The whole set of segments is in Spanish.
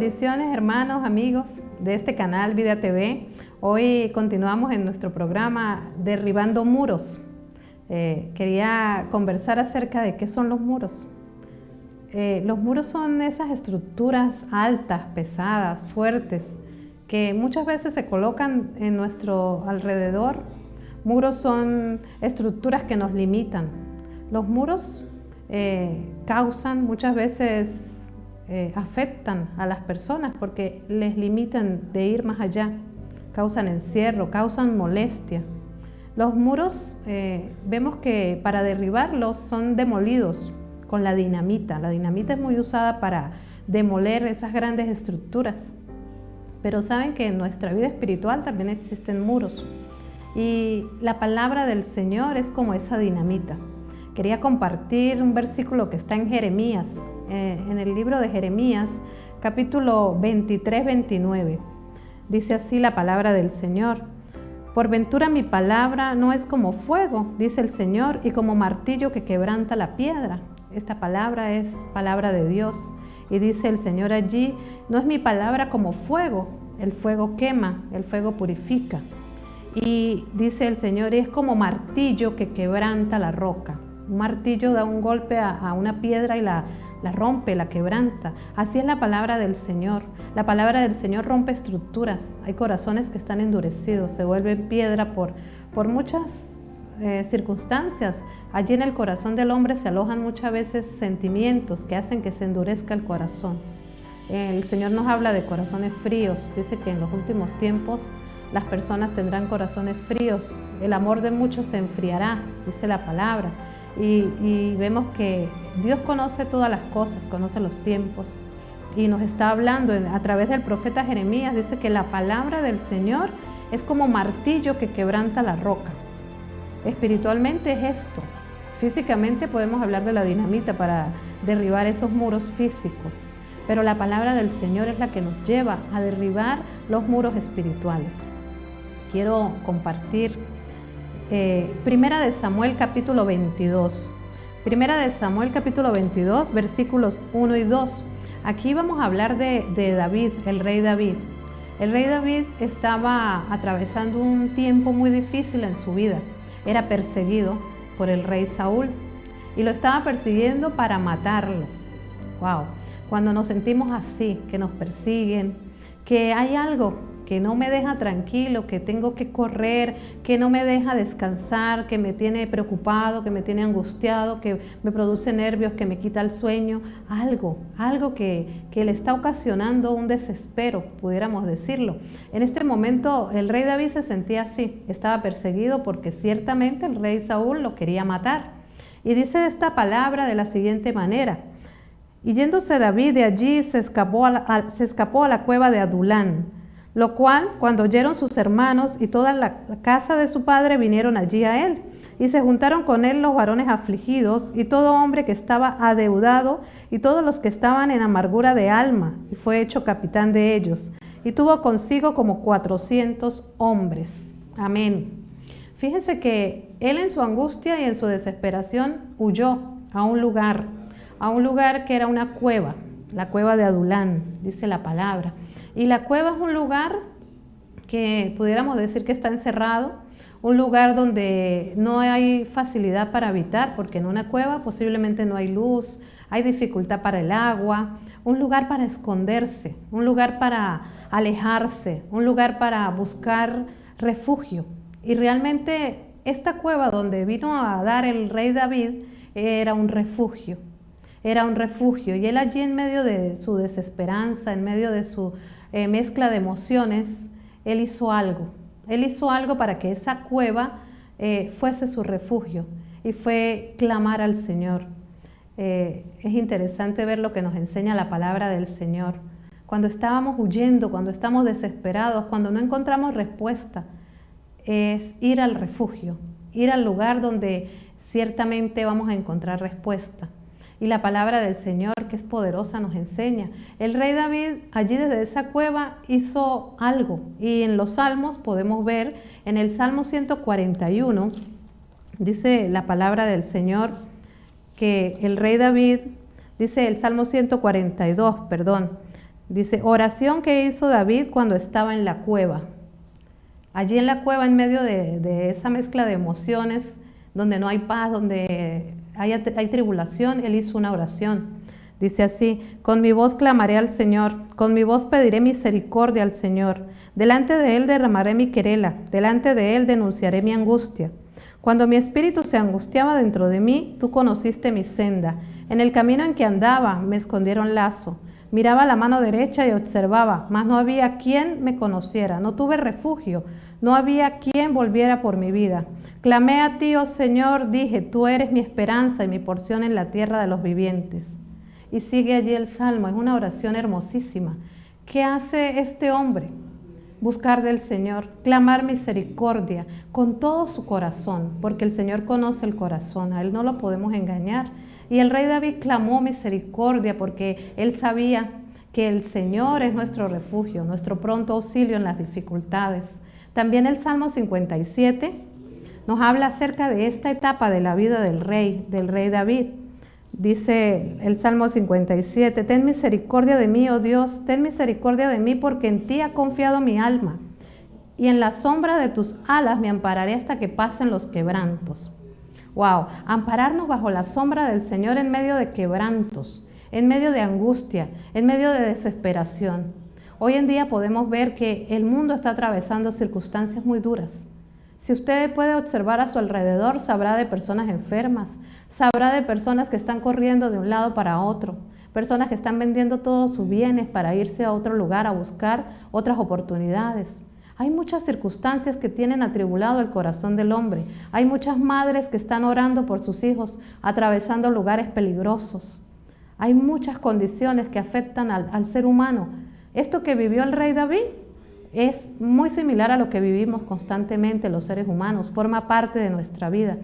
Bendiciones, hermanos, amigos de este canal Vida TV. Hoy continuamos en nuestro programa Derribando Muros. Quería conversar acerca de qué son los muros. Los muros son esas estructuras altas, pesadas, fuertes, que muchas veces se colocan en nuestro alrededor. Muros son estructuras que nos limitan. Los muros causan muchas veces afectan a las personas porque les limitan de ir más allá, causan encierro, causan molestia. Los muros vemos que para derribarlos son demolidos con la dinamita. La dinamita es muy usada para demoler esas grandes estructuras, pero saben que en nuestra vida espiritual también existen muros y la palabra del Señor es como esa dinamita. Quería compartir un versículo que está en Jeremías, en el libro de Jeremías, capítulo 23-29. Dice así la palabra del Señor: por ventura mi palabra no es como fuego, dice el Señor, y como martillo que quebranta la piedra. Esta palabra es palabra de Dios. Y dice el Señor allí: no es mi palabra como fuego, el fuego quema, el fuego purifica. Y dice el Señor, es como martillo que quebranta la roca. Un martillo da un golpe a una piedra y la rompe, la quebranta. Así es la palabra del Señor. La palabra del Señor rompe estructuras. Hay corazones que están endurecidos, se vuelven piedra por muchas circunstancias. Allí en el corazón del hombre se alojan muchas veces sentimientos que hacen que se endurezca el corazón. El Señor nos habla de corazones fríos. Dice que en los últimos tiempos las personas tendrán corazones fríos. El amor de muchos se enfriará, dice la palabra. Y vemos que Dios conoce todas las cosas, conoce los tiempos y nos está hablando a través del profeta Jeremías. Dice que la palabra del Señor es como martillo que quebranta la roca. Espiritualmente es esto. Físicamente podemos hablar de la dinamita para derribar esos muros físicos, pero la palabra del Señor es la que nos lleva a derribar los muros espirituales. Quiero compartir Primera de Samuel capítulo 22. Primera de Samuel capítulo 22, versículos 1 y 2. Aquí vamos a hablar de David, el rey David. El rey David estaba atravesando un tiempo muy difícil en su vida. Era perseguido por el rey Saúl y lo estaba persiguiendo para matarlo. Wow. Cuando nos sentimos así, que nos persiguen, que hay algo que no me deja tranquilo, que tengo que correr, que no me deja descansar, que me tiene preocupado, que me tiene angustiado, que me produce nervios, que me quita el sueño, algo que le está ocasionando un desespero, pudiéramos decirlo. En este momento el rey David se sentía así, estaba perseguido porque ciertamente el rey Saúl lo quería matar. Y dice esta palabra de la siguiente manera: y yéndose David de allí se escapó a la cueva de Adulán, lo cual cuando oyeron sus hermanos y toda la casa de su padre vinieron allí a él, y se juntaron con él los varones afligidos y todo hombre que estaba adeudado y todos los que estaban en amargura de alma, y fue hecho capitán de ellos, y tuvo consigo como 400 hombres. Amén. Fíjense que él en su angustia y en su desesperación huyó a un lugar que era una cueva, la cueva de Adulán, dice la palabra. Y la cueva es un lugar que pudiéramos decir que está encerrado, un lugar donde no hay facilidad para habitar, porque en una cueva posiblemente no hay luz, hay dificultad para el agua, un lugar para esconderse, un lugar para alejarse, un lugar para buscar refugio. Y realmente esta cueva donde vino a dar el rey David era un refugio. Era un refugio, y él allí en medio de su desesperanza, en medio de su mezcla de emociones, él hizo algo. Él hizo algo para que esa cueva fuese su refugio, y fue clamar al Señor. Es interesante ver lo que nos enseña la palabra del Señor. Cuando estábamos huyendo, cuando estamos desesperados, cuando no encontramos respuesta, es ir al refugio, ir al lugar donde ciertamente vamos a encontrar respuesta. Y la palabra del Señor, que es poderosa, nos enseña. El rey David allí desde esa cueva hizo algo. Y en los salmos podemos ver, en el Salmo 141, dice la palabra del Señor, que el rey David, dice el Salmo 142, Dice, oración que hizo David cuando estaba en la cueva. Allí en la cueva, en medio de esa mezcla de emociones, donde no hay paz, donde hay tribulación, él hizo una oración. Dice así, con mi voz clamaré al Señor, con mi voz pediré misericordia al Señor. Delante de Él derramaré mi querela, delante de Él denunciaré mi angustia. Cuando mi espíritu se angustiaba dentro de mí, tú conociste mi senda. En el camino en que andaba me escondieron lazo. Miraba la mano derecha y observaba, mas no había quien me conociera. No tuve refugio, no había quien volviera por mi vida. Clamé a ti, oh Señor, dije, tú eres mi esperanza y mi porción en la tierra de los vivientes. Y sigue allí el Salmo, es una oración hermosísima. ¿Qué hace este hombre? Buscar del Señor, clamar misericordia con todo su corazón, porque el Señor conoce el corazón, a Él no lo podemos engañar. Y el rey David clamó misericordia porque él sabía que el Señor es nuestro refugio, nuestro pronto auxilio en las dificultades. También el Salmo 57 nos habla acerca de esta etapa de la vida del rey David. Dice el Salmo 57, ten misericordia de mí, oh Dios, ten misericordia de mí porque en ti ha confiado mi alma. Y en la sombra de tus alas me ampararé hasta que pasen los quebrantos. Wow, ampararnos bajo la sombra del Señor en medio de quebrantos, en medio de angustia, en medio de desesperación. Hoy en día podemos ver que el mundo está atravesando circunstancias muy duras. Si usted puede observar a su alrededor, sabrá de personas enfermas, sabrá de personas que están corriendo de un lado para otro, personas que están vendiendo todos sus bienes para irse a otro lugar a buscar otras oportunidades. Hay muchas circunstancias que tienen atribulado el corazón del hombre. Hay muchas madres que están orando por sus hijos, atravesando lugares peligrosos. Hay muchas condiciones que afectan al ser humano. Esto que vivió el rey David es muy similar a lo que vivimos constantemente los seres humanos, forma parte de nuestra vida.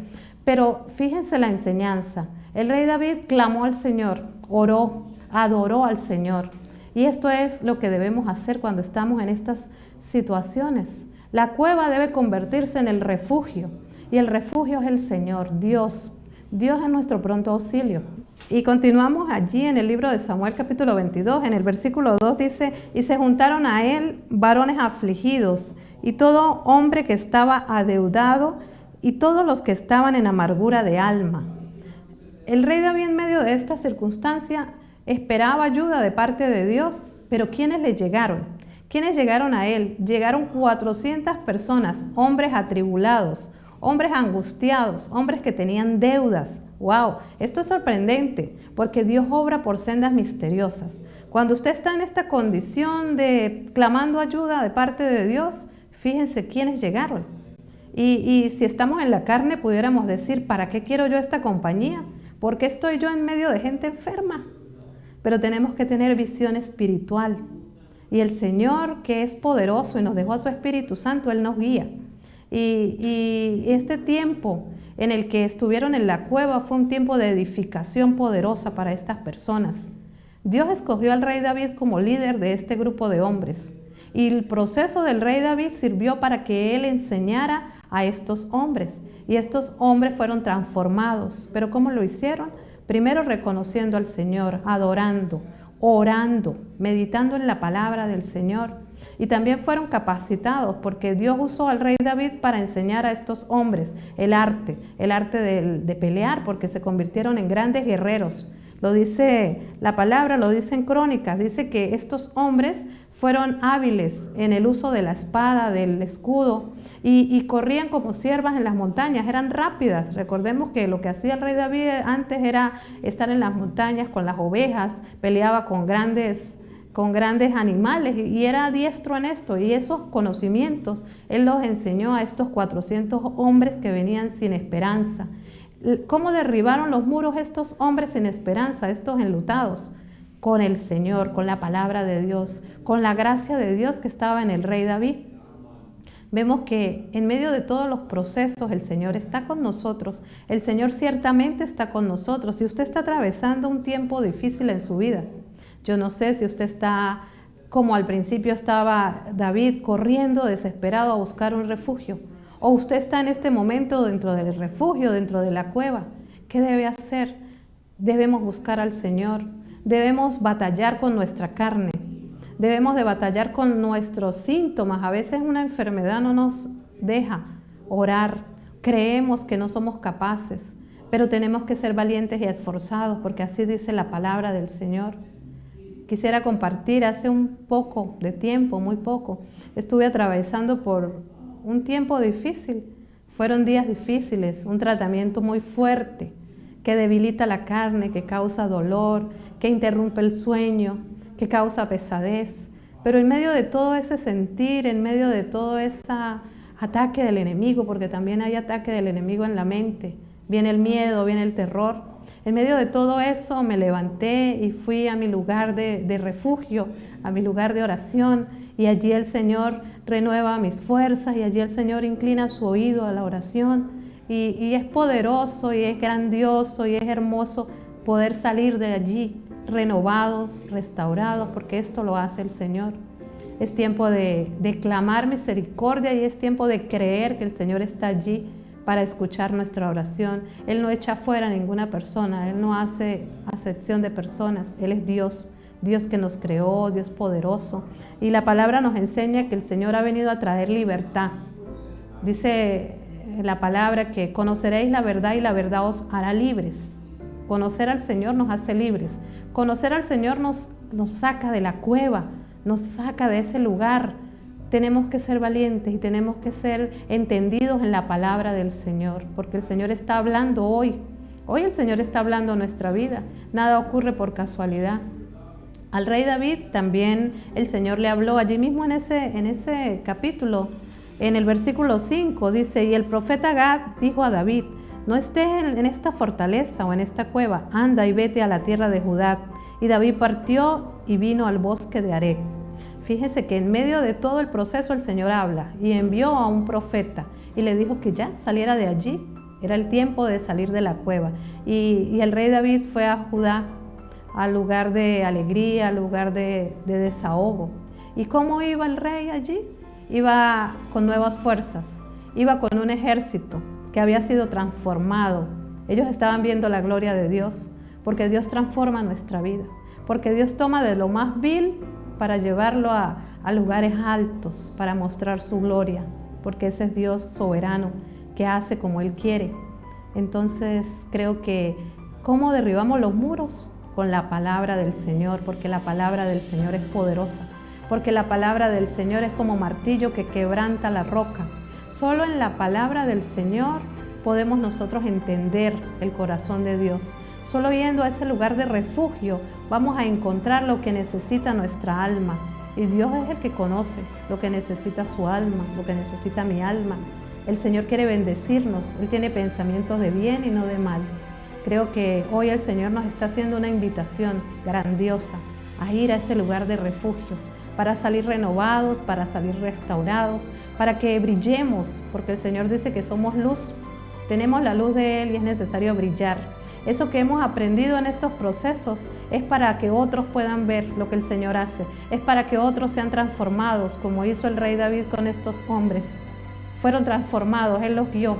Pero fíjense la enseñanza. El rey David clamó al Señor, oró, adoró al Señor. Y esto es lo que debemos hacer cuando estamos en estas situaciones. La cueva debe convertirse en el refugio, y el refugio es el Señor, Dios. Dios es nuestro pronto auxilio. Y continuamos allí en el libro de Samuel capítulo 22, en el versículo 2 dice, y se juntaron a él varones afligidos, y todo hombre que estaba adeudado, y todos los que estaban en amargura de alma. El rey David en medio de esta circunstancia esperaba ayuda de parte de Dios, pero ¿quiénes le llegaron? ¿Quiénes llegaron a él? Llegaron 400 personas, hombres atribulados, hombres angustiados, hombres que tenían deudas. ¡Wow! Esto es sorprendente, porque Dios obra por sendas misteriosas. Cuando usted está en esta condición de clamando ayuda de parte de Dios, fíjense quiénes llegaron. Y si estamos en la carne, pudiéramos decir, ¿para qué quiero yo esta compañía? ¿Por qué estoy yo en medio de gente enferma? Pero tenemos que tener visión espiritual. Y el Señor, que es poderoso y nos dejó a su Espíritu Santo, Él nos guía. Y este tiempo en el que estuvieron en la cueva fue un tiempo de edificación poderosa para estas personas. Dios escogió al rey David como líder de este grupo de hombres. Y el proceso del rey David sirvió para que él enseñara a estos hombres. Y estos hombres fueron transformados. ¿Pero cómo lo hicieron? Primero reconociendo al Señor, adorando, orando, meditando en la palabra del Señor. Y también fueron capacitados porque Dios usó al rey David para enseñar a estos hombres el arte de pelear, porque se convirtieron en grandes guerreros. Lo dice la palabra, lo dice en Crónicas, dice que estos hombres fueron hábiles en el uso de la espada, del escudo, y corrían como ciervas en las montañas, eran rápidas. Recordemos que lo que hacía el rey David antes era estar en las montañas con las ovejas, peleaba con grandes animales y era diestro en esto, y esos conocimientos él los enseñó a estos 400 hombres que venían sin esperanza. ¿Cómo derribaron los muros estos hombres sin esperanza, estos enlutados? Con el Señor, con la palabra de Dios, con la gracia de Dios que estaba en el rey David. Vemos que en medio de todos los procesos el Señor está con nosotros. El Señor ciertamente está con nosotros. Si usted está atravesando un tiempo difícil en su vida, yo no sé si usted está como al principio estaba David, corriendo desesperado a buscar un refugio, o usted está en este momento dentro del refugio, dentro de la cueva. ¿Qué debe hacer? Debemos buscar al Señor, debemos batallar con nuestra carne. Debemos de batallar con nuestros síntomas. A veces una enfermedad no nos deja orar. Creemos que no somos capaces, pero tenemos que ser valientes y esforzados porque así dice la palabra del Señor. Quisiera compartir, hace un poco de tiempo, muy poco, estuve atravesando por un tiempo difícil. Fueron días difíciles, un tratamiento muy fuerte que debilita la carne, que causa dolor, que interrumpe el sueño, que causa pesadez. Pero en medio de todo ese sentir, en medio de todo ese ataque del enemigo, porque también hay ataque del enemigo en la mente, viene el miedo, viene el terror. En medio de todo eso me levanté y fui a mi lugar de refugio, a mi lugar de oración, y allí el Señor renueva mis fuerzas y allí el Señor inclina su oído a la oración y es poderoso y es grandioso y es hermoso poder salir de allí renovados, restaurados, porque esto lo hace el Señor. Es tiempo de clamar misericordia y es tiempo de creer que el Señor está allí para escuchar nuestra oración. Él no echa fuera a ninguna persona, Él no hace acepción de personas, Él es Dios, Dios que nos creó, Dios poderoso. Y la palabra nos enseña que el Señor ha venido a traer libertad. Dice la palabra que conoceréis la verdad y la verdad os hará libres. Conocer al Señor nos hace libres. Conocer al Señor nos saca de la cueva, nos saca de ese lugar. Tenemos que ser valientes y tenemos que ser entendidos en la palabra del Señor, porque el Señor está hablando hoy. Hoy el Señor está hablando en nuestra vida. Nada ocurre por casualidad. Al rey David también el Señor le habló allí mismo en ese capítulo, en el versículo 5, dice: y el profeta Gad dijo a David: no estés en esta fortaleza o en esta cueva, anda y vete a la tierra de Judá. Y David partió y vino al bosque de Harec. Fíjese que en medio de todo el proceso el Señor habla y envió a un profeta y le dijo que ya saliera de allí. Era el tiempo de salir de la cueva. Y el rey David fue a Judá, al lugar de alegría, al lugar de desahogo. ¿Y cómo iba el rey allí? Iba con nuevas fuerzas, iba con un ejército que había sido transformado. Ellos estaban viendo la gloria de Dios, porque Dios transforma nuestra vida, porque Dios toma de lo más vil para llevarlo a lugares altos, para mostrar su gloria, porque ese es Dios soberano, que hace como Él quiere. Entonces creo que, ¿cómo derribamos los muros? Con la palabra del Señor, porque la palabra del Señor es poderosa, porque la palabra del Señor es como martillo que quebranta la roca. Solo en la palabra del Señor podemos nosotros entender el corazón de Dios. Solo yendo a ese lugar de refugio vamos a encontrar lo que necesita nuestra alma. Y Dios es el que conoce lo que necesita su alma, lo que necesita mi alma. El Señor quiere bendecirnos, Él tiene pensamientos de bien y no de mal. Creo que hoy el Señor nos está haciendo una invitación grandiosa a ir a ese lugar de refugio, para salir renovados, para salir restaurados, para que brillemos, porque el Señor dice que somos luz. Tenemos la luz de Él y es necesario brillar. Eso que hemos aprendido en estos procesos es para que otros puedan ver lo que el Señor hace. Es para que otros sean transformados, como hizo el rey David con estos hombres. Fueron transformados, Él los guió.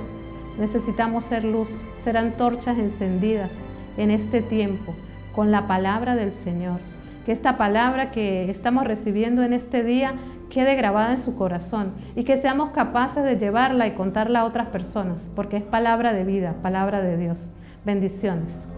Necesitamos ser luz, ser antorchas encendidas en este tiempo con la palabra del Señor. Que esta palabra que estamos recibiendo en este día quede grabada en su corazón y que seamos capaces de llevarla y contarla a otras personas, porque es palabra de vida, palabra de Dios. Bendiciones.